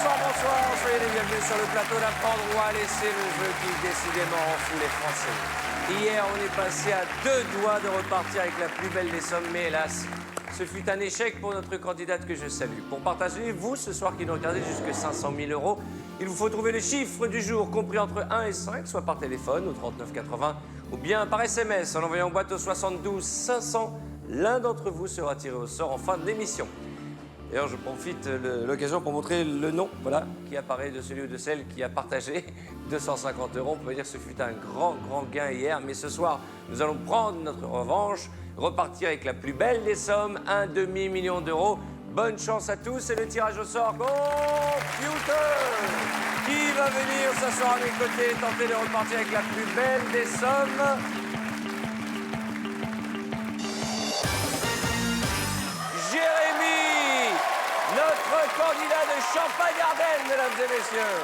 bonsoir, soyez les bienvenus sur le plateau d'Apprendre ou à laisser le jeu qui décidément rend fou les Français. Hier, on est passé à 2 doigts de repartir avec la plus belle des sommes, mais hélas, ce fut un échec pour notre candidate que je salue. Pour partager, vous, ce soir qui nous regardez, jusque 500 000 €, il vous faut trouver le chiffre du jour compris entre 1 et 5, soit par téléphone au 3980 ou bien par SMS en envoyant boîte au 72 500. L'un d'entre vous sera tiré au sort en fin de l'émission. D'ailleurs, je profite de l'occasion pour montrer le nom, voilà, qui apparaît de celui ou de celle qui a partagé 250 €. On peut dire que ce fut un grand gain hier, mais ce soir, nous allons prendre notre revanche, repartir avec la plus belle des sommes, 1 demi-million d'euros. Bonne chance à tous et le tirage au sort. Computer! Qui va venir s'asseoir à mes côtés et tenter de repartir avec la plus belle des sommes? Jérémy, notre candidat de Champagne-Ardenne, mesdames et messieurs.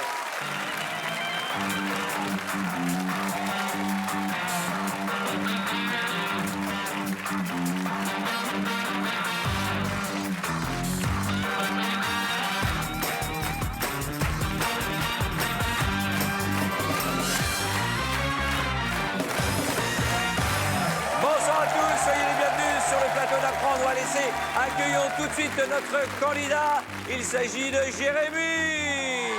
Bonsoir à tous, soyez les bienvenus sur le plateau d'Apprendre ou à laisser. Accueillons tout de suite notre candidat. Il s'agit de Jérémy.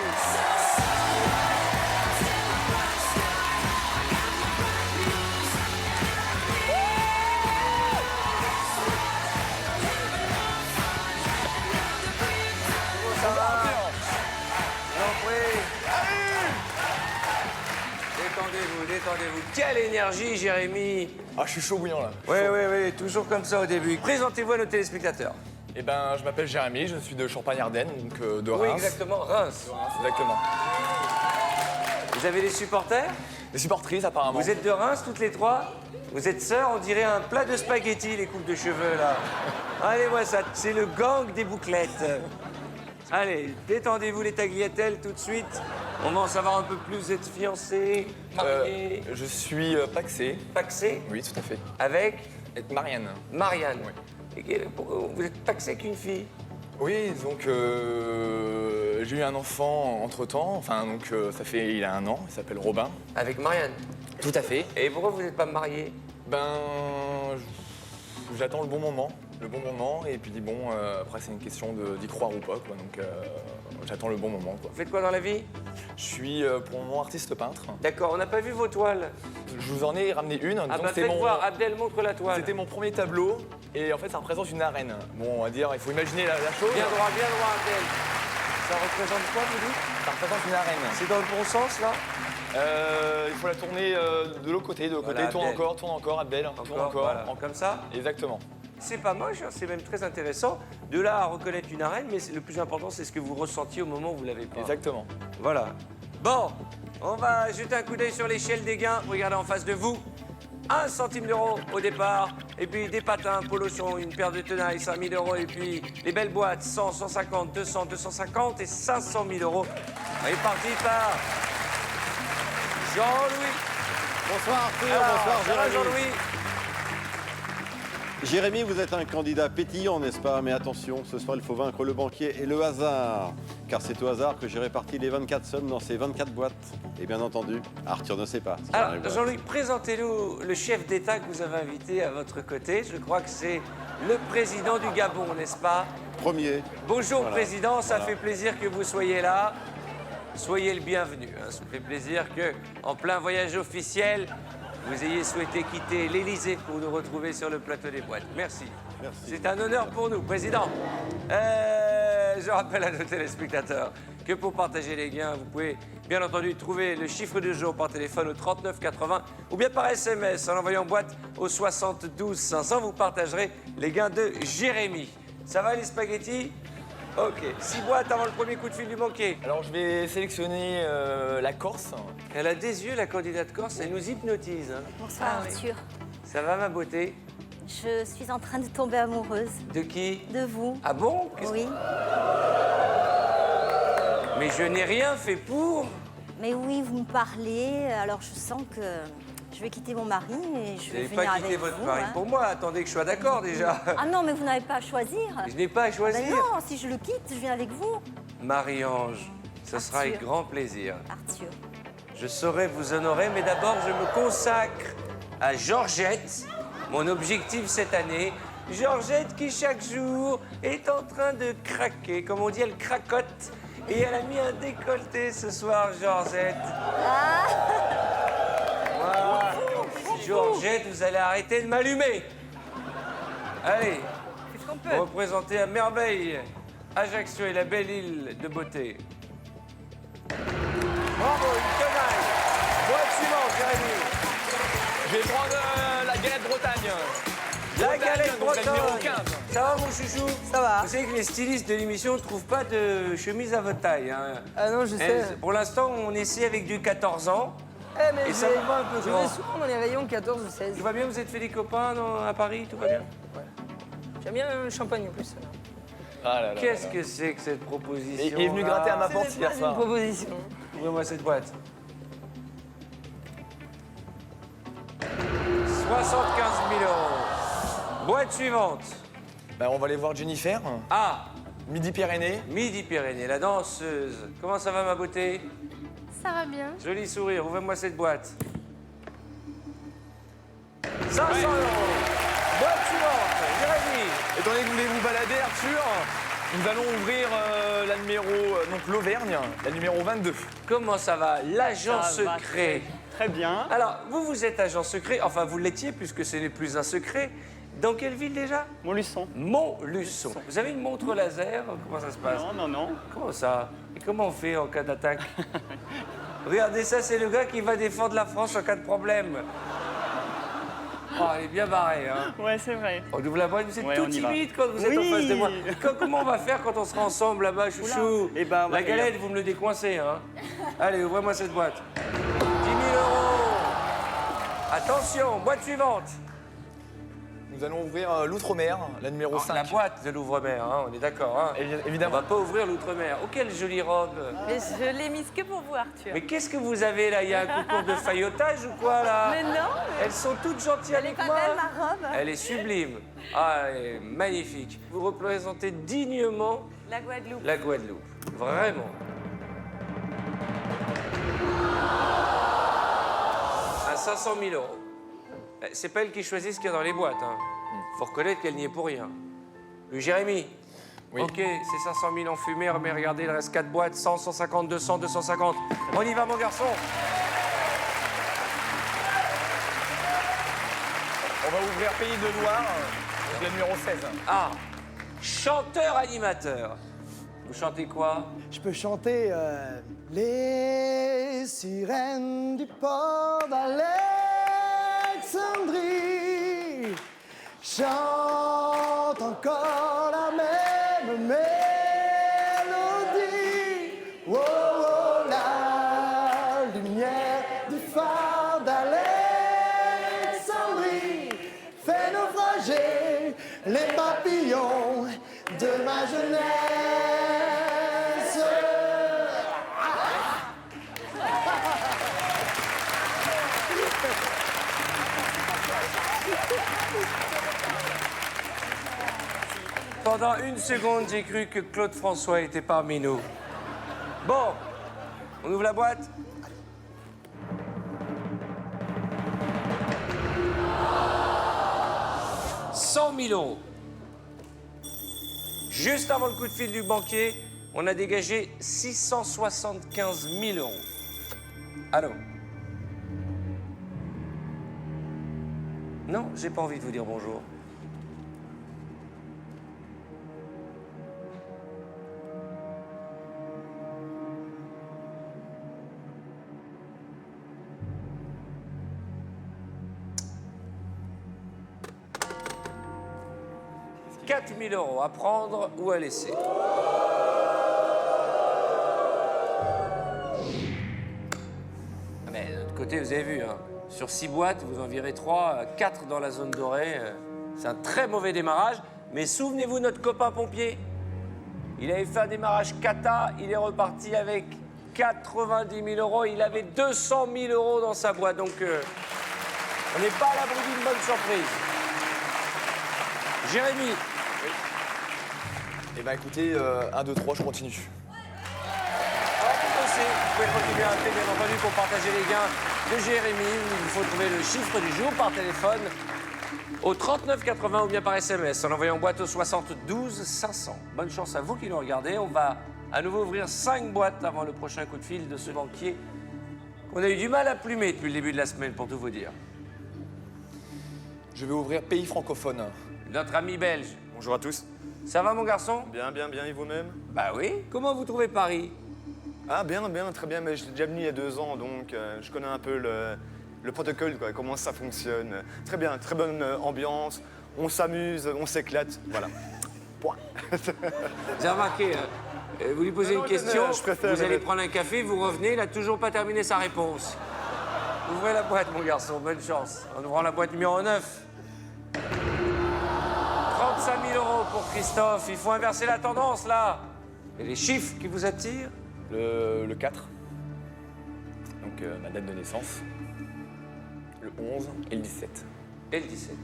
Comment ça va? Détendez-vous. Quelle énergie, Jérémy. Ah, je suis chaud bouillant là. Oui, toujours comme ça au début. Présentez-vous à nos téléspectateurs. Eh ben, je m'appelle Jérémy, je suis de Champagne-Ardenne, donc de Reims. Oui, exactement, Reims. Exactement. Vous avez des supporters? Des supportrices apparemment. Vous êtes de Reims toutes les trois? Vous êtes sœurs? On dirait un plat de spaghettis, les coupes de cheveux là. Allez, moi ça, c'est le gang des bouclettes. Allez, détendez-vous les tagliatelles tout de suite. On va en savoir un peu plus. Vous êtes fiancés, mariés, Je suis paxé. paxés? Oui, tout à fait. Avec Et Marianne. Marianne. Oui. Et pourquoi vous êtes paxé avec une fille? Oui, donc j'ai eu un enfant entre-temps, enfin donc il a 1 an, il s'appelle Robin. Avec Marianne. Tout à fait. Et pourquoi vous n'êtes pas mariés? Ben, j'attends le bon moment. Et puis bon, après c'est une question d'y croire ou pas, quoi, donc j'attends le bon moment, quoi. Vous faites quoi dans la vie? Je suis pour le moment artiste peintre. D'accord, on n'a pas vu vos toiles. Je vous en ai ramené une. Ah disons bah que c'est faites voir, Abdel montre la toile. C'était mon premier tableau, et en fait ça représente une arène. Bon, on va dire, il faut imaginer la chose. Bien droit, Abdel. Ça représente quoi, vous dites? Ça représente une arène. C'est dans le bon sens, là? Il faut la tourner de l'autre côté, Voilà, tourne Abdel. encore, Abdel, tourne encore. Voilà. Comme ça? Exactement. C'est pas moche, hein, c'est même très intéressant. De là à reconnaître une arène, mais le plus important, c'est ce que vous ressentiez au moment où vous l'avez peint. Exactement. Voilà. Bon, on va jeter un coup d'œil sur l'échelle des gains. Regardez en face de vous. 1 centime d'euro au départ, et puis des patins, polochon, une paire de tenailles, 5 000 €, et puis les belles boîtes, 100, 150, 200, 250 et 500 000 €. On est parti par Jean-Louis. Bonsoir Arthur, Alors, bonsoir ça va, Jérémy. Jean-Louis? Jérémy, vous êtes un candidat pétillant, n'est-ce pas? Mais attention, ce soir il faut vaincre le banquier et le hasard. Car c'est au hasard que j'ai réparti les 24 sommes dans ces 24 boîtes. Et bien entendu, Arthur ne sait pas. ce qui Alors, arrivera. Jean-Louis, présentez-nous le chef d'État que vous avez invité à votre côté. Je crois que c'est le président du Gabon, n'est-ce pas? Premier. Bonjour, Voilà. président, ça Voilà. fait plaisir que vous soyez là. Soyez le bienvenu. Hein. Ça me fait plaisir que, en plein voyage officiel, vous ayez souhaité quitter l'Élysée pour nous retrouver sur le plateau des boîtes. Merci. Merci. C'est un honneur pour nous, président. Je rappelle à nos téléspectateurs que pour partager les gains, vous pouvez bien entendu trouver le chiffre du jour par téléphone au 3980 ou bien par SMS en envoyant boîte au 72 500. Vous partagerez les gains de Jérémy. Ça va les spaghettis? Ok. 6 boîtes avant le premier coup de fil du banquier. Alors je vais sélectionner la Corse. Elle a des yeux, la candidate corse, elle nous hypnotise. Hein. Bonsoir oui. Arthur. Ça va ma beauté? Je suis en train de tomber amoureuse De qui? de vous. Ah bon? Oui, Mais je n'ai rien fait pour. mais oui, vous me parlez, alors je sens que Je vais quitter mon mari et je Vous vais n'allez venir pas avec quitter votre vous, mari hein. pour moi. Attendez que je sois d'accord déjà. Ah non, mais vous n'avez pas à choisir. Je n'ai pas à choisir. Ben non, si je le quitte, je viens avec vous. Marie-Ange, ce sera avec Arthur. grand plaisir. Arthur. Je saurai vous honorer, mais d'abord, je me consacre à Georgette, mon objectif cette année. Georgette qui, chaque jour, est en train de craquer. Comme on dit, elle cracote. Et elle a mis un décolleté ce soir, Georgette. Voilà. Georgette, vous allez arrêter de m'allumer. Allez, Qu'est-ce qu'on peut? représentez à merveille Ajaccio et la belle île de beauté. Bravo, une tenaille. Boîte suivante, Jérémy. Je vais prendre la galette Bretagne. La galette donc la numéro bretonne. 15. Ça va, mon chouchou? Ça va. Vous savez que les stylistes de l'émission ne trouvent pas de chemise à votre taille. Hein. Ah non, je sais. Pour l'instant, on essaie avec du 14 ans. Eh, mais Et ça vous va un peu je grand. vais souvent dans les rayons 14 ou 16. Tout va bien? Vous êtes fait des copains à Paris? Tout va bien? J'aime bien le champagne en plus. Ah là là. Qu'est-ce que c'est que cette proposition? Il est venu gratter à ma porte C'est hier pas une soir. proposition. Ouvrez-moi cette boîte. 75 000 €. Boîte suivante. Bah, on va aller voir Jennifer, Ah, Midi-Pyrénées. Midi-Pyrénées, la danseuse. Comment ça va, ma beauté? Ça va bien. Joli sourire, ouvrez-moi cette boîte. 500 €. Boîte suivante, Jérémy. Étant donné que vous voulez vous balader, Arthur, nous allons ouvrir la numéro, donc l'Auvergne, la numéro 22. Comment ça va? L'agent Ça va secret. Très bien. Alors, vous êtes agent secret, enfin vous l'étiez puisque ce n'est plus un secret. Dans quelle ville déjà? Montluçon. Montluçon. Vous avez une montre laser? Comment ça se passe? Non, non, non. Comment ça? Et comment on fait en cas d'attaque? Regardez ça, c'est le gars qui va défendre la France en cas de problème. Oh, elle est bien barrée, hein? Ouais, c'est vrai. On ouvre la boîte, vous êtes Ouais, tout on y va. timide quand vous êtes en Oui. face de moi. Comment on va faire quand on sera ensemble là-bas, chouchou? Eh ben, on va La galette, rire. vous me le décoincez, hein? Allez, ouvrez-moi cette boîte. 10 000 €. Attention, boîte suivante. Nous allons ouvrir l'Outre-mer, la numéro 5. La boîte de l'ouvre-mer, hein, on est d'accord, hein? On Évidemment. va pas ouvrir l'outre-mer. Oh, quelle jolie robe. Mais je l'ai mise que pour vous, Arthur. Mais qu'est-ce que vous avez là? Il y a un concours de faillotage ou quoi là? Mais non, Elles sont toutes gentilles Elle est avec pas moi. belle, ma robe? Elle est sublime. Ah, elle est magnifique. Vous représentez dignement la Guadeloupe. la Guadeloupe. Vraiment. À 500 000 €. C'est pas elle qui choisit ce qu'il y a dans les boîtes. Hein. Faut reconnaître qu'elle n'y est pour rien. Jérémy. Oui. Ok, c'est 500 000 en fumée, mais regardez, il reste 4 boîtes, 100, 150, 200, 250. On y va, mon garçon. On va ouvrir Pays de Loire, donc la numéro 16. Ah, chanteur-animateur. Vous chantez quoi? Je peux chanter Les sirènes du port d'Alexandrie chantent encore la même mélodie. Oh, oh, la lumière du phare d'Alexandrie fait naufrager les papillons de ma jeunesse. Pendant une seconde, j'ai cru que Claude François était parmi nous. Bon, on ouvre la boîte. « 100 000 €. Juste avant le coup de fil du banquier, on a dégagé 675 000 €. Allô? Non, j'ai pas envie de vous dire bonjour. « 4 000 € à prendre ou à laisser. » Mais de l'autre côté, vous avez vu, hein, sur 6 boîtes, vous en virez 3, 4 dans la zone dorée. C'est un très mauvais démarrage. Mais souvenez-vous, notre copain pompier, il avait fait un démarrage cata, il est reparti avec 90 000 €. Il avait 200 000 € dans sa boîte. Donc, On n'est pas à l'abri d'une bonne surprise. Jérémy, Eh ben écoutez, 1, 2, 3, je continue. alors vous aussi, vous pouvez continuer à appeler, bien entendu, pour partager les gains de Jérémy. Il faut trouver le chiffre du jour par téléphone au 3980 ou bien par SMS en envoyant boîte au 72 500. Bonne chance à vous qui nous regardez. On va à nouveau ouvrir 5 boîtes avant le prochain coup de fil de ce banquier qu'on a eu du mal à plumer depuis le début de la semaine, pour tout vous dire. Je vais ouvrir pays francophone. Notre ami belge. Bonjour à tous. Ça va, mon garçon? Bien, bien, bien, et vous-même? Bah oui. Comment vous trouvez Paris? Ah, bien, bien, très bien, mais je l'ai déjà venu il y a 2 ans, donc je connais un peu le protocole, quoi, comment ça fonctionne. Très bien, très bonne ambiance, on s'amuse, on s'éclate, voilà. Point. Vous avez remarqué, vous lui posez Non, une question, je préfère vous allez mettre- prendre un café, vous revenez, il n'a toujours pas terminé sa réponse. Ouvrez la boîte, mon garçon, bonne chance. En ouvrant la boîte numéro 9. 35 000 € pour Christophe. Il faut inverser la tendance, là. Et les chiffres qui vous attirent? Le 4. Donc ma date de naissance. Le 11 et le 17. Et le 17.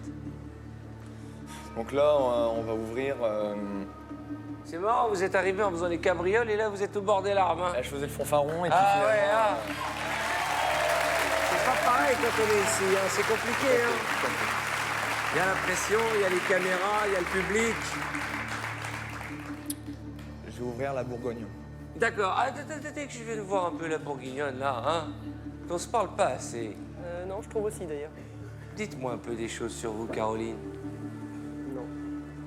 Donc là, on va ouvrir... C'est marrant, vous êtes arrivé en faisant des cabrioles et là, vous êtes au bord des larmes. Hein. là, je faisais le fanfaron et puis... Ah finalement, ouais, ah. C'est pas pareil quand on est ici, hein. C'est compliqué. Hein. Il y a la pression, il y a les caméras, il y a le public. Je vais ouvrir la Bourgogne. D'accord. Ah, attendez que je viens de voir un peu la bourguignonne, là. Hein. On se parle pas assez. Non, je trouve aussi d'ailleurs. Dites-moi un peu des choses sur vous, Caroline. Non.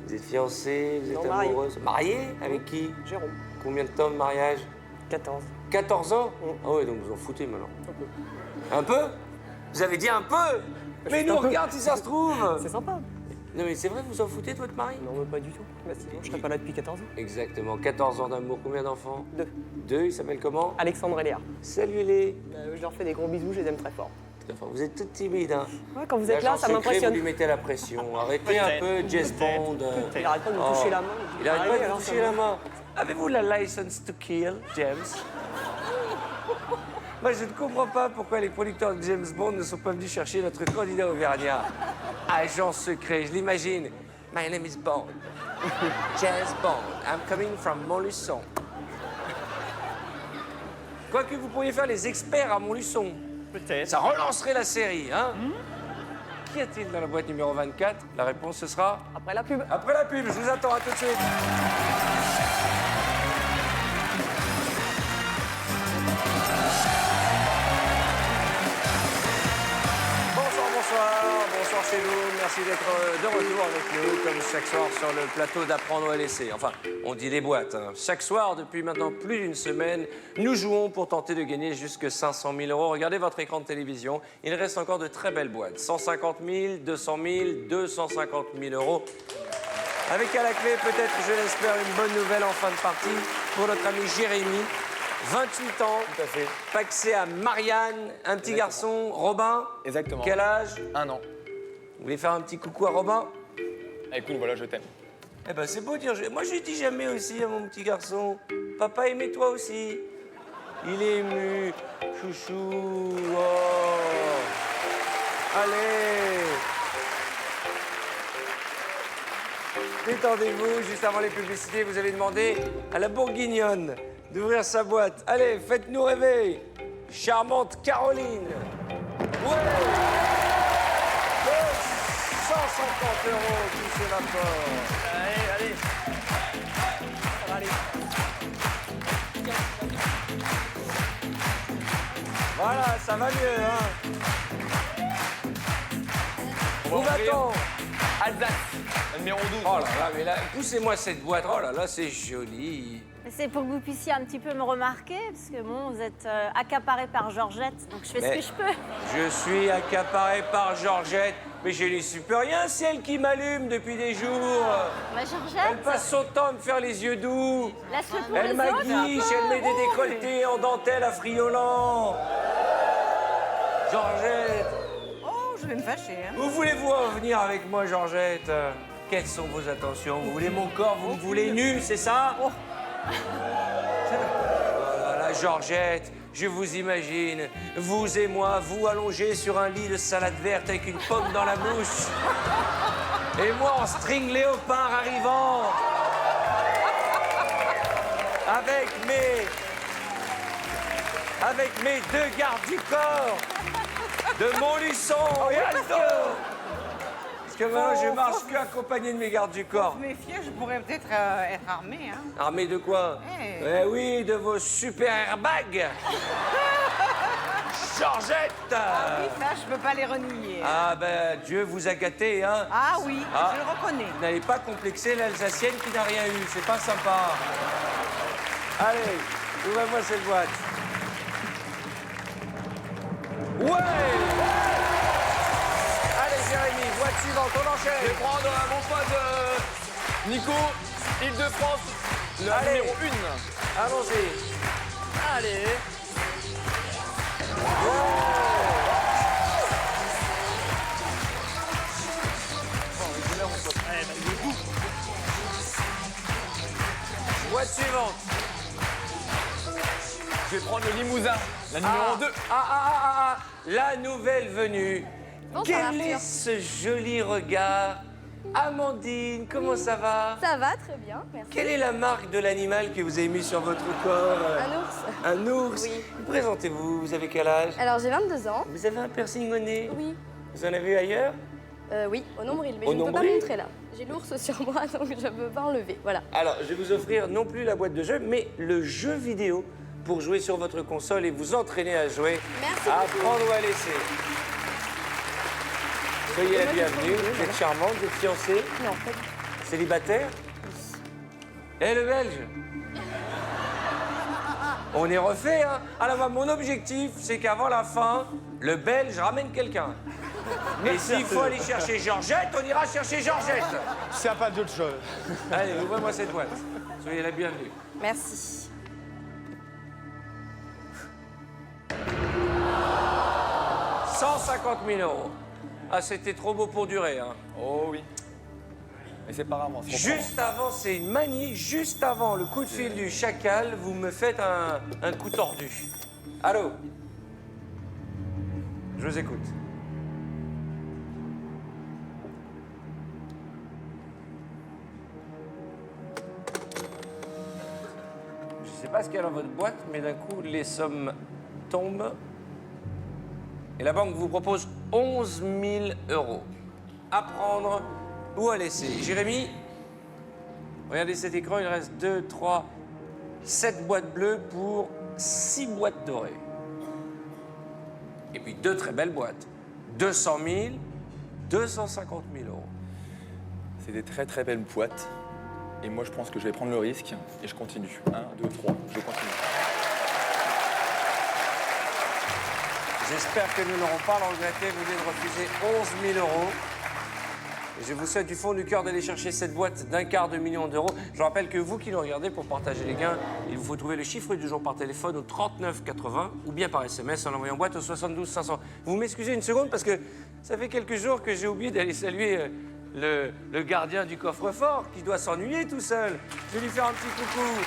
Vous êtes fiancée, vous êtes Non, mariée. amoureuse. Mariée? Avec qui? Jérôme, Combien de temps de mariage? 14. 14 ans? Ah ouais, donc vous en foutez maintenant. Un peu? Vous avez dit un peu? Mais Juste nous, un peu. regarde si ça se trouve. C'est sympa. Non mais c'est vrai, vous en foutez de votre mari? Non, mais pas du tout. Bah, sinon, je serais pas là depuis 14 ans. Exactement, 14 ans d'amour, combien d'enfants? 2. 2, ils s'appellent comment? Alexandre et Léa. Saluez-les. Je leur fais des gros bisous, je les aime très fort. Enfin, vous êtes toute timide, hein? Ouais, quand vous êtes là, L'agent ça secret, m'impressionne. vous lui mettez la pression. Arrêtez un peu, Jess Bond. Il arrête pas de me Oh. toucher la main. Il arrête pas de alors, vous ça toucher va. la main. Avez-vous la license to kill, James? Moi, je ne comprends pas pourquoi les producteurs de James Bond ne sont pas venus chercher notre candidat auvergnat. Agent secret, je l'imagine. My name is Bond. James Bond. I'm coming from Montluçon. Quoique vous pourriez faire les experts à Montluçon. Peut-être. Ça relancerait la série, hein? Qu'y a-t-il dans la boîte numéro 24? La réponse, ce sera Après la pub. après la pub. Je vous attends, à tout de suite. Bonsoir, bonsoir. Bonsoir chez nous. Merci d'être de retour avec nous, comme chaque soir sur le plateau d'Apprendre à laisser. Enfin, on dit les boîtes. Hein. Chaque soir, depuis maintenant plus d'une semaine, nous jouons pour tenter de gagner jusque 500 000 €. Regardez votre écran de télévision. Il reste encore de très belles boîtes. 150 000, 200 000, 250 000 €. Avec à la clé, peut-être, je l'espère, une bonne nouvelle en fin de partie pour notre ami Jérémy. 28 ans, Tout à fait. paxé à Marianne, un petit garçon, Robin. Exactement. Quel âge? 1 an. Vous voulez faire un petit coucou à Robin? Ah, écoute, voilà, je t'aime. Eh ben c'est beau dire. Moi je dis jamais aussi à mon petit garçon. Papa aimait toi aussi. Il est ému. Chouchou. Oh. Allez. Détendez-vous. Juste avant les publicités, vous avez demandé à la bourguignonne d'ouvrir sa boîte. Allez, faites-nous rêver. Charmante Caroline. Ouais. 150 € qui s'évaporent. Allez, allez. Ça va aller. Voilà, ça va mieux, hein. Où va-t-on? Alsace, numéro 12. Oh là là, mais là, poussez-moi cette boîte. Oh là là, c'est joli. Mais c'est pour que vous puissiez un petit peu me remarquer, parce que bon, vous êtes accaparé par Georgette, donc je fais Mais- ce que je peux. Je suis accaparé par Georgette, mais je n'y suis plus rien. C'est elle qui m'allume depuis des jours. Bah, Elle Georgette, passe son temps à me faire les yeux doux. laisse-le pour Elle les m'aguiche, autres. elle met des décolletés en dentelle affriolant. Georgette, Oh, je vais me fâcher. Hein. où voulez-vous en venir avec moi, Georgette? Quelles sont vos intentions? Vous voulez mon corps, vous me voulez nu, c'est ça? Oh là là, Georgette, Je vous imagine, vous et moi, vous allongés sur un lit de salade verte avec une pomme dans la bouche. Et moi en string léopard arrivant. Avec mes deux gardes du corps de Montluçon et Alto. Parce que maintenant, je marche que accompagné de mes gardes du corps. Mais fier, je pourrais peut-être être armée, hein. Armé de quoi? Eh oui, de vos super airbags. Georgette. Ah oui, ça, je peux pas les renier. Ah ben, Dieu vous a gâté, hein. Ah oui, Ah. je le reconnais. Vous n'allez pas complexer l'Alsacienne qui n'a rien eu, c'est pas sympa. Allez, ouvre-moi cette boîte. Ouais! Allez, Jérémy, boîte suivante, on Je vais enchaîne. prendre mon pote Nico, Île-de-France, le Allez. numéro 1. Allons-y. Allez. Boîte suivante. Je vais prendre le Limousin, la numéro 2. La nouvelle venue. Quel est ce joli regard? Amandine, comment ça va? Ça va, très bien, merci. Quelle est la marque de l'animal que vous avez mis sur votre corps? Un ours. Un ours? Oui. Présentez-vous, vous avez quel âge? Alors, j'ai 22 ans. Vous avez un piercing au nez? Oui. Vous en avez ailleurs? Oui, au nombril, mais Au je ne peux pas nombril montrer là. J'ai l'ours sur moi, donc je ne peux pas enlever. Voilà. Alors, je vais vous offrir non plus la boîte de jeu, mais le jeu vidéo pour jouer sur votre console et vous entraîner à jouer. Merci À beaucoup. prendre ou à laisser. Soyez la bienvenue. Vous êtes charmante, vous êtes fiancée, Non, pas du tout. célibataire. Eh, le Belge. On est refait, hein. Alors, moi, mon objectif, c'est qu'avant la fin, le Belge ramène quelqu'un. Et s'il faut aller chercher Georgette, on ira chercher Georgette. C'est pas d'autre chose. Allez, ouvrez-moi cette boîte. Soyez la bienvenue. Merci. 150 000 €. Ah, c'était trop beau pour durer, hein. Oh oui. Mais c'est pas grave, on se reprend. Juste avant, c'est une manie, juste avant le coup de fil du chacal, vous me faites un coup tordu. Allô? Je vous écoute. Je ne sais pas ce qu'il y a dans votre boîte, mais d'un coup, les sommes tombent. Et la banque vous propose 11 000 €. À prendre ou à laisser. Jérémy, regardez cet écran, il reste 2, 3, 7 boîtes bleues pour 6 boîtes dorées. Et puis 2 très belles boîtes. 200 000, 250 000 €. C'est des très très belles boîtes. Et moi, je pense que je vais prendre le risque et je continue. 1, 2, 3, je continue. J'espère que nous n'aurons pas à le regretter. Vous venez de refuser 11 000 €. Et je vous souhaite du fond du cœur d'aller chercher cette boîte d'1/4 million d'euros. Je rappelle que vous qui nous regardez, pour partager les gains, il vous faut trouver le chiffre du jour par téléphone au 39 80 ou bien par SMS en envoyant boîte au 72 500. Vous m'excusez une seconde parce que ça fait quelques jours que j'ai oublié d'aller saluer le gardien du coffre-fort qui doit s'ennuyer tout seul. Je vais lui faire un petit coucou.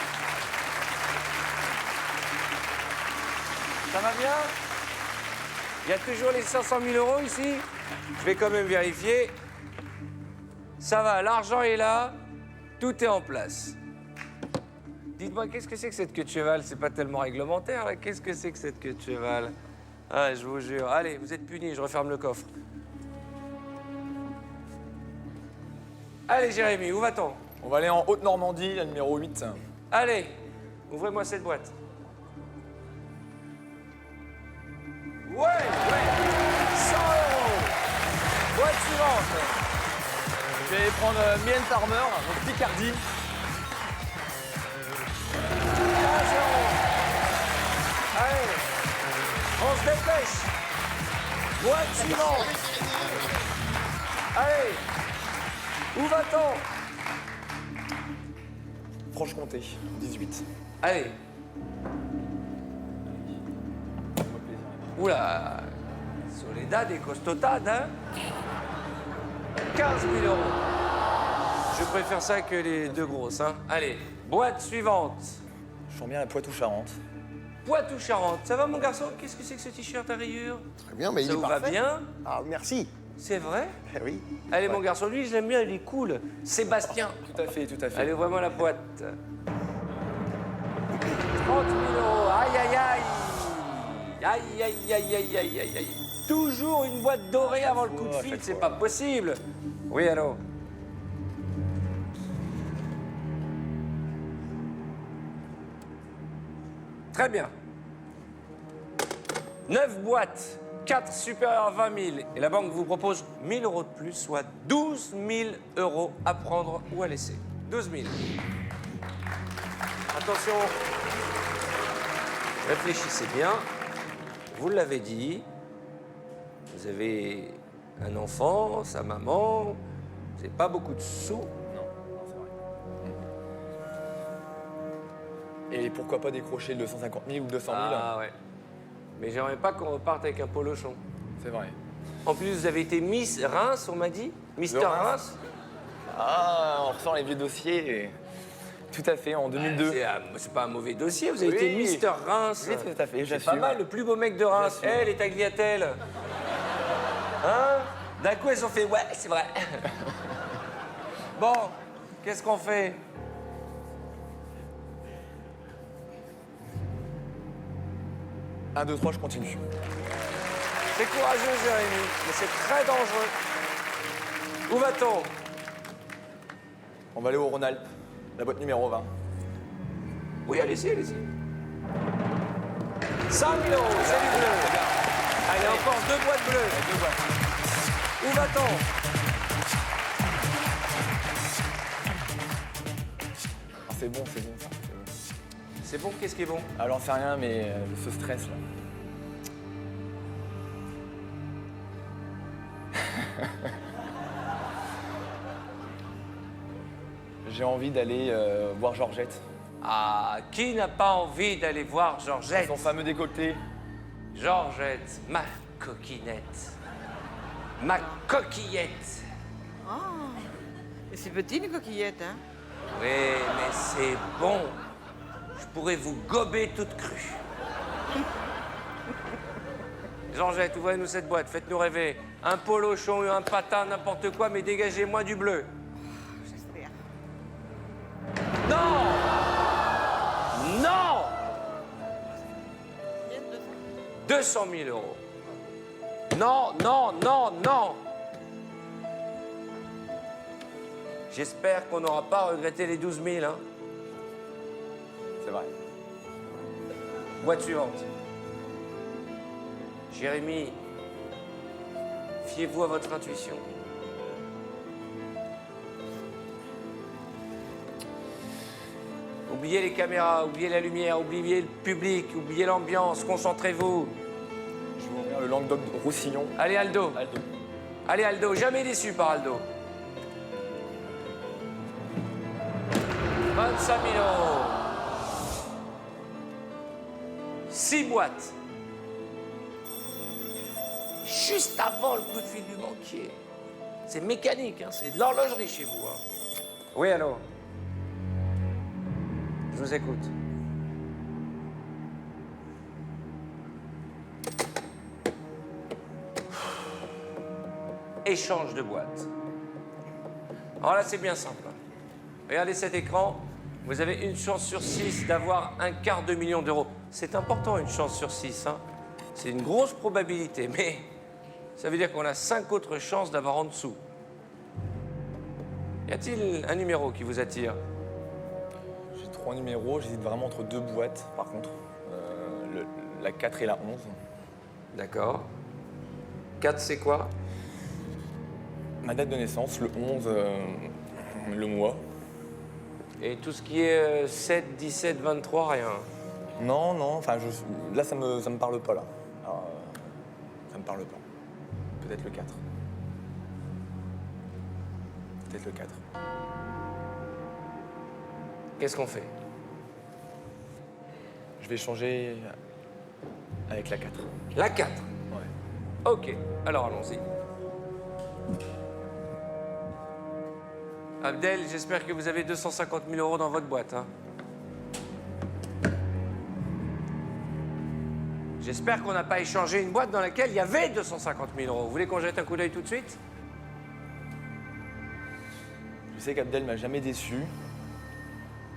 Ça va bien? Il y a toujours les 500 000 € ici? Je vais quand même vérifier. Ça va, l'argent est là, tout est en place. Dites-moi, qu'est-ce que c'est que cette queue de cheval? C'est pas tellement réglementaire, là. Qu'est-ce que c'est que cette queue de cheval? Ah, je vous jure. Allez, vous êtes punis, je referme le coffre. Allez, Jérémy, où va-t-on? On va aller en Haute-Normandie, la numéro 8. Allez, ouvrez-moi cette boîte. Ouais, 100 €. Boîte suivante. Je vais prendre Mylène Farmer, donc Picardie. 15 €. Allez, on se dépêche. Boîte suivante. Allez, où va-t-on? Franche-Comté, 18. Allez. Oula, Soledad et Costotade, hein? 15 000 €. Je préfère ça que les deux grosses, hein? Allez, boîte suivante. Je sens bien la Poitou-Charentes. Poitou-Charentes. Ça va, mon garçon? Qu'est-ce que c'est que ce t-shirt à rayures? Très bien, mais Ça il est vous va parfait. bien? Ah, merci. C'est vrai? Eh oui. Allez, mon garçon, lui, je l'aime bien, il est cool. Sébastien. Tout à fait, tout à fait. Allez, ouvre-moi la boîte. 30 000 euros. Aïe, aïe, aïe. Aïe, aïe, aïe, aïe, aïe, aïe, aïe. Toujours une boîte dorée avant le coup de fil, c'est pas possible. Oui, allô? Très bien. 9 boîtes, 4 supérieures à 20 000. Et la banque vous propose 1 000 euros de plus, soit 12 000 euros à prendre ou à laisser. 12 000. Attention. Réfléchissez bien. Vous l'avez dit. Vous avez un enfant, sa maman. Vous n'avez pas beaucoup de sous. Non, c'est vrai. Et pourquoi pas décrocher le 250 000 ou 200 000? Ah ouais. Mais j'aimerais pas qu'on reparte avec un polochon. C'est vrai. En plus, vous avez été Miss Reims, on m'a dit. Mister Reims. Reims. Ah, on ressent les vieux dossiers. Tout à fait, en 2002. C'est pas un mauvais dossier, vous avez Oui. été Mister Reims. Oui, tout à fait, C'est j'assume. pas mal, le plus beau mec de Reims. J'assume. Les tagliatelles. Hein? D'un coup, elles ont fait ouais, c'est vrai. Bon, qu'est-ce qu'on fait? Un, 2, 3, je continue. C'est courageux, Jérémy, mais c'est très dangereux. Où va-t-on? On va aller au Rhône-Alpes, la boîte numéro 20. Oui, allez-y, allez-y. 100 000 euros, c'est du bleu. Allez, encore 2 boîtes bleues. Où va-t-on? Ah, c'est bon, ça. C'est bon. C'est bon, qu'est-ce qui est bon? Alors, c'est rien, mais ce stress, là. J'ai envie d'aller voir Georgette. Ah, qui n'a pas envie d'aller voir Georgette? Son fameux décolleté. Georgette, ma coquinette. Ma coquillette. Et c'est petit, une coquillette, hein? Oui, mais c'est bon. Je pourrais vous gober toute crue. Georgette, ouvrez-nous cette boîte, faites-nous rêver. Un polochon, un patin, n'importe quoi, mais dégagez-moi du bleu. J'espère. Non! Non! 200 000 euros. Non, non, non, non! J'espère qu'on n'aura pas regretté les 12 000, hein. C'est vrai. Boîte suivante. Jérémy, fiez-vous à votre intuition. Oubliez les caméras, oubliez la lumière, oubliez le public, oubliez l'ambiance, concentrez-vous. Je vais ouvrir le Languedoc-Roussillon. Allez, Aldo. Aldo. Allez, Aldo, jamais déçu par Aldo. 25 000 euros. 6 boîtes. Juste avant le coup de fil du banquier. C'est mécanique, hein, c'est de l'horlogerie chez vous. Hein. Oui, allô? Je vous écoute. Échange de boîtes. Alors là, c'est bien simple. Regardez cet écran. Vous avez une chance sur 6 d'avoir un quart de million d'euros. C'est important, une chance sur 6. Hein. C'est une grosse probabilité, mais ça veut dire qu'on a 5 autres chances d'avoir en dessous. Y a-t-il un numéro qui vous attire? J'ai 3 numéros, j'hésite vraiment entre 2 boîtes, par contre. La 4 et la 11. D'accord. 4, c'est quoi? Ma date de naissance, le 11, le mois. Et tout ce qui est 7, 17, 23, rien. Non, non, enfin, là, ça me parle pas, là. Alors, ça me parle pas. Peut-être le 4. Peut-être le 4. Qu'est-ce qu'on fait? Je vais changer avec la 4. La 4. Ouais. Ok, alors allons-y. Abdel, j'espère que vous avez 250 000 euros dans votre boîte. Hein. J'espère qu'on n'a pas échangé une boîte dans laquelle il y avait 250 000 euros. Vous voulez qu'on jette un coup d'œil tout de suite? Je sais qu'Abdel m'a jamais déçu.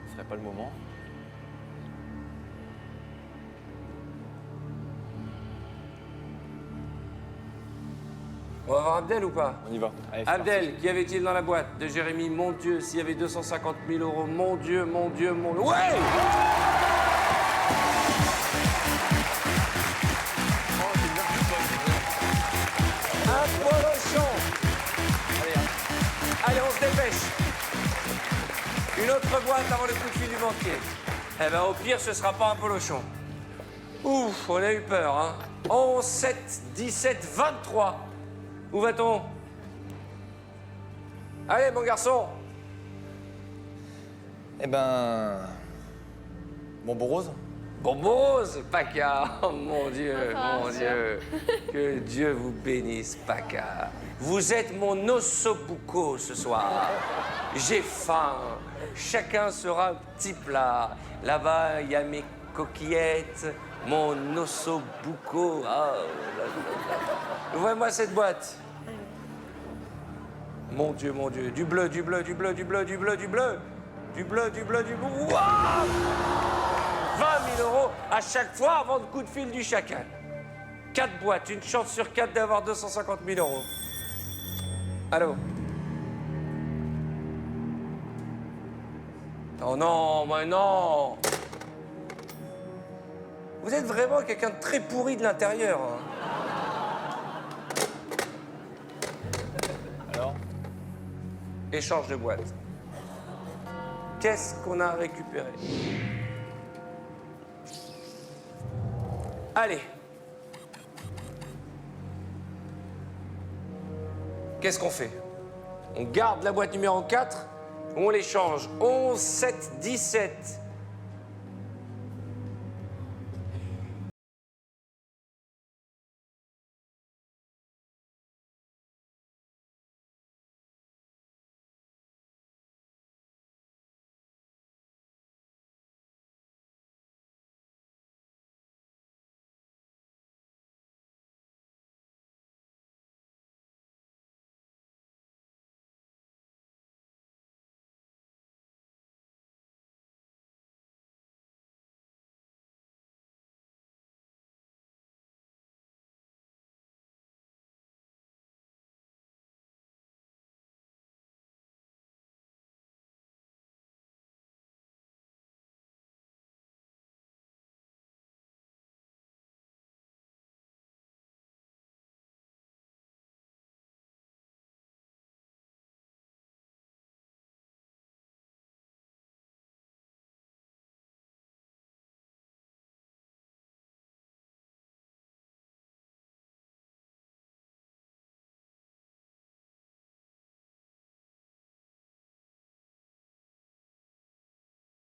Ce serait pas le moment. On va voir Abdel ou pas? On y va. Allez, c'est Abdel, qu'y avait-il dans la boîte de Jérémy? Mon Dieu, s'il y avait 250 000 euros, mon Dieu, mon Dieu, mon Dieu. Ouais! Un polochon. Allez, on se dépêche. Une autre boîte avant le coup de fil du banquier. Eh ben, au pire, ce sera pas un polochon. Ouf, on a eu peur, hein. 11, 7, 17, 23. Où va-t-on? Allez, mon garçon. Eh ben... Bonbon rose. Bonbon rose, Paca. Oh mon Dieu, Enfin, mon sûr. Dieu. Que Dieu vous bénisse, Paca. Vous êtes mon ossobuco ce soir. J'ai faim. Chacun sera un petit plat. Là-bas, il y a mes coquillettes, mon ossobuco. Oh, là, là, là. Ouvrez-moi cette boîte. Mon Dieu, mon Dieu. Du bleu, du bleu, du bleu, du bleu, du bleu, du bleu. Du bleu, du bleu, du bleu. Waouh! 20 000 euros à chaque fois avant le coup de fil du chacal. 4 boîtes, une chance sur 4 d'avoir 250 000 euros. Allô? Oh non, mais non! Vous êtes vraiment quelqu'un de très pourri de l'intérieur. Hein. Alors? Échange de boîte. Qu'est-ce qu'on a récupéré? Allez. Qu'est-ce qu'on fait? On garde la boîte numéro 4 ou on l'échange? 11, 7, 17.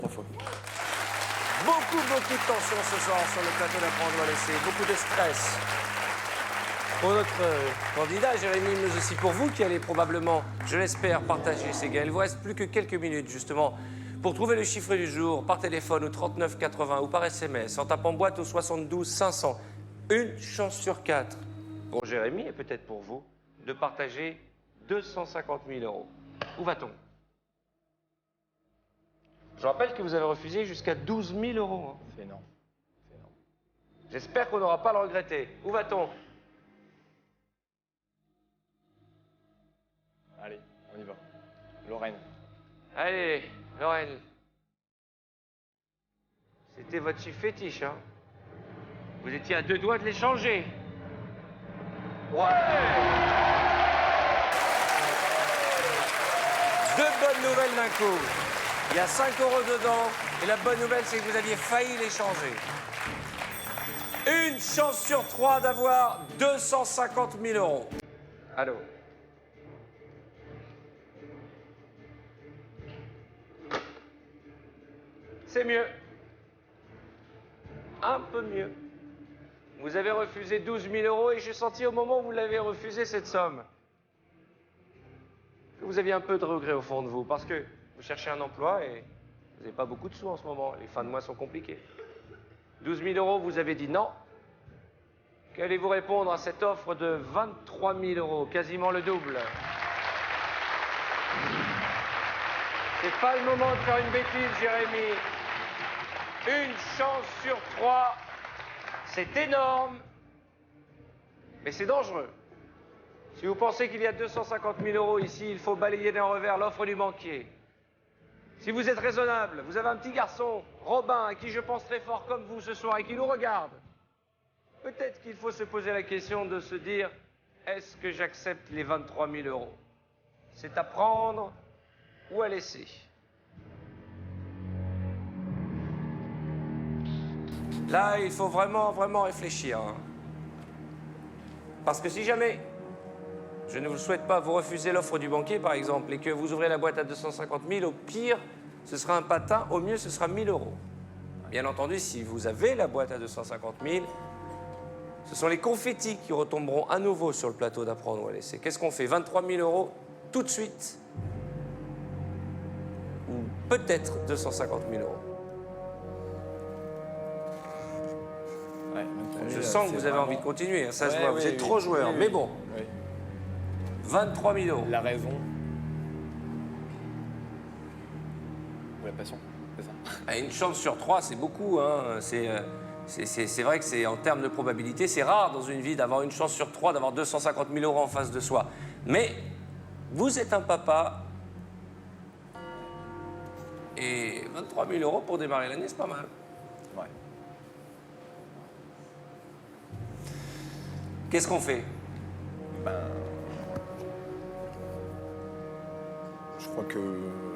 Fois. Beaucoup de tension ce soir sur le plateau d'Apprendre à laisser. Beaucoup de stress. Pour notre candidat, Jérémy, mais aussi pour vous qui allez probablement, je l'espère, partager ces gains. Il vous reste plus que quelques minutes, justement, pour trouver le chiffre du jour par téléphone au 39 80 ou par SMS, en tapant boîte au 72 500. Une chance sur 4 pour Jérémy et peut-être pour vous de partager 250 000 euros. Où va-t-on? Je rappelle que vous avez refusé jusqu'à 12 000 euros. Hein. C'est énorme. C'est énorme. J'espère qu'on n'aura pas à le regretter. Où va-t-on? Allez, on y va. Lorraine. Allez, Lorraine. C'était votre chiffre fétiche, hein? Vous étiez à 2 doigts de l'échanger. Ouais! 2 bonnes nouvelles d'un coup. Il y a 5 euros dedans. Et la bonne nouvelle, c'est que vous aviez failli l'échanger. Une chance sur 3 d'avoir 250 000 euros. Allô? C'est mieux. Un peu mieux. Vous avez refusé 12 000 euros et j'ai senti au moment où vous l'avez refusé cette somme que vous aviez un peu de regret au fond de vous parce que vous cherchez un emploi et vous n'avez pas beaucoup de sous en ce moment. Les fins de mois sont compliquées. 12 000 euros, vous avez dit non. Qu'allez-vous répondre à cette offre de 23 000 euros, quasiment le double? C'est pas le moment de faire une bêtise, Jérémy. Une chance sur 3, c'est énorme, mais c'est dangereux. Si vous pensez qu'il y a 250 000 euros ici, il faut balayer d'un revers l'offre du banquier. Si vous êtes raisonnable, vous avez un petit garçon, Robin, à qui je pense très fort comme vous ce soir et qui nous regarde, peut-être qu'il faut se poser la question de se dire, est-ce que j'accepte les 23 000 euros? C'est à prendre ou à laisser. Là, il faut vraiment réfléchir. Hein. Parce que si jamais, je ne vous souhaite pas, vous refusez l'offre du banquier, par exemple, et que vous ouvrez la boîte à 250 000, au pire, ce sera un patin, au mieux, ce sera 1 000 euros. Bien entendu, si vous avez la boîte à 250 000, ce sont les confettis qui retomberont à nouveau sur le plateau d'apprendre ou à laisser. Qu'est-ce qu'on fait? 23 000 euros tout de suite? Ou peut-être 250 000 euros? Ouais, Je sens que vous avez envie de continuer, hein, ça se voit, vous êtes trop joueur. Mais bon, Oui. 23 000 euros. La raison. Ou la passion, c'est ça? Ah, une chance sur 3, c'est beaucoup. Hein. C'est vrai que c'est en termes de probabilité, c'est rare dans une vie d'avoir une chance sur 3, d'avoir 250 000 euros en face de soi. Mais vous êtes un papa et 23 000 euros pour démarrer l'année, c'est pas mal. Ouais. Qu'est-ce qu'on fait? Je crois que.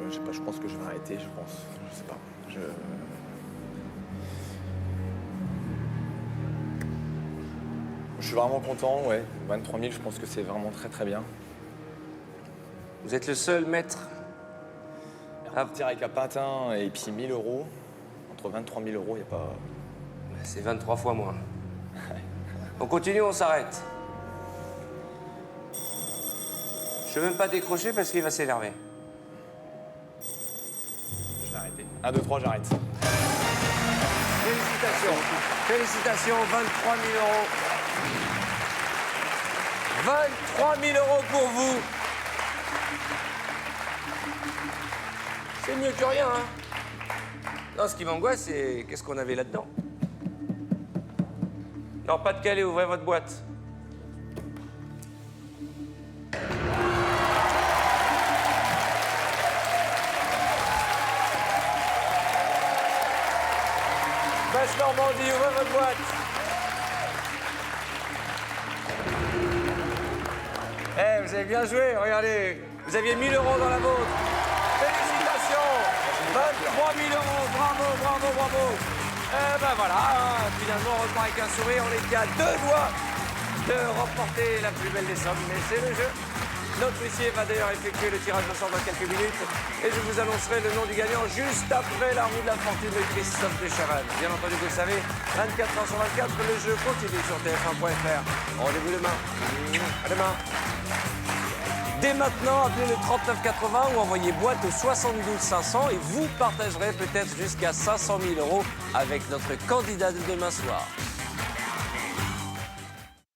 Je sais pas, je pense que je vais arrêter, je pense. Je sais pas. Je suis vraiment content, ouais. 23 000, je pense que c'est vraiment très très bien. Vous êtes le seul maître. Partir avec un patin et puis 1 000 euros, entre 23 000 euros, il n'y a pas. C'est 23 fois moins. On continue, on s'arrête. Je ne veux même pas décrocher parce qu'il va s'énerver. Je vais arrêter. 1, 2, 3, j'arrête. Félicitations. Félicitations, 23 000 euros. 23 000 euros pour vous. C'est mieux que rien, hein. Non, ce qui m'angoisse, c'est qu'est-ce qu'on avait là-dedans. Non, pas de Calais, ouvrez votre boîte. Basse Normandie, ouvrez votre boîte. Eh, vous avez bien joué, regardez. Vous aviez 1 000 euros dans la vôtre. Félicitations. 23 000 euros, bravo, bravo, bravo. Eh ben voilà, hein, finalement on repart avec un sourire, on était à 2 doigts de remporter la plus belle des sommes, mais c'est le jeu. Notre huissier va d'ailleurs effectuer le tirage au sort dans quelques minutes et je vous annoncerai le nom du gagnant juste après la roue de la fortune de Christophe de Chavannes. Bien entendu, vous le savez, 24 heures sur 24, le jeu continue sur TF1.fr. Rendez-vous demain. À demain. Dès maintenant, appelez le 3980 ou envoyez boîte au 72 500 et vous partagerez peut-être jusqu'à 500 000 euros avec notre candidat de demain soir.